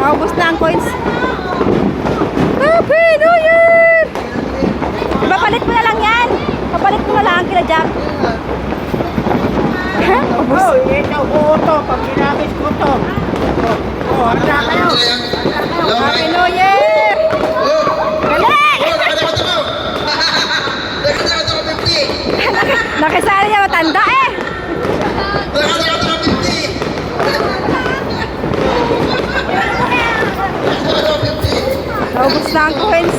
Naubos na ang coins. Happy New Year! Ipapalit mo na lang yan. Papalit mo na lang kila Jack. Oh, ikaw ko to. Pag ginamit ko to. Oh, handa kayo. Happy New Year! Dali! Nakisali niya matanda eh. Naubos na ang coins.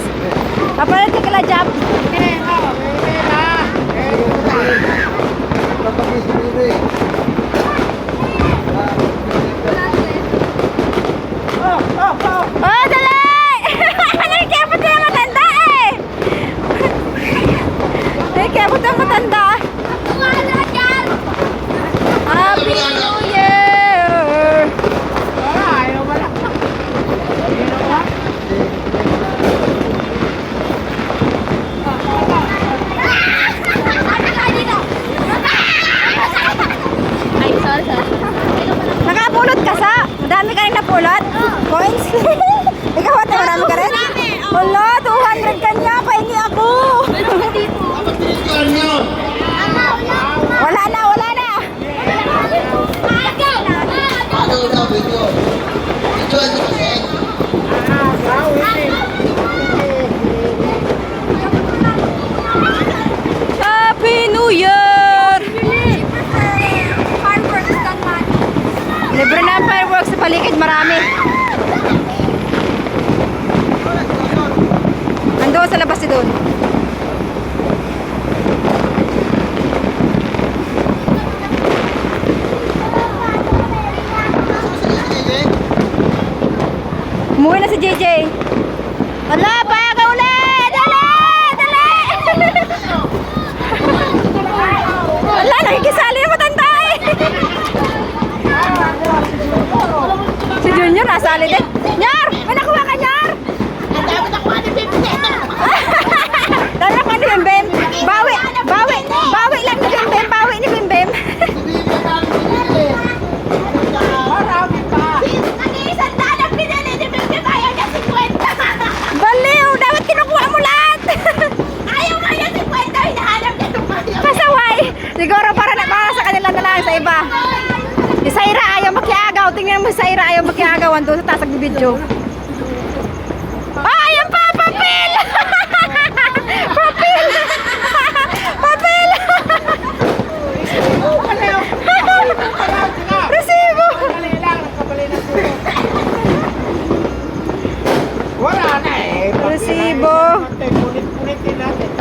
Papalit ka kila Jack. Oh, dali! Nakikipot na matanda eh! Nakikipot na matanda. Happy New Year! Ayaw wala. Ay, sorry. Nakapulot ka sa? Madami ka rin napulot? Coins? Ikaw ate, marami ka rin? Wala, 200 ka niya. Pahingi ako. Wala na, wala na. Happy New Year! Libre na ang fireworks sa paligid, marami. Ando sa labas si doon. Umuwi na si JJ. Wala, paya ka ulit! Dali! Dali! Wala, nakikisali yung matanda eh. Si Junior nasali din. Nyar! May nakuha ka, Nyar! Dami nakuha ni Bim Bim. Bawi! Bawi! Bawi lang ni Bim Bim. Bawi ni Bim Bim. Baliw! Dapat kinukuha mo lahat! Pasaway! Siguro para sa kanila na lang sa iba. Si Saira ayaw makiagaw. Tingnan mo si Saira ayaw makiagaw. Ando sa taas ng video. Ah, ayan pa! Papel! Papel! Papel! Resibo! Wala na eh. Resibo. Kulit-kulitin natin.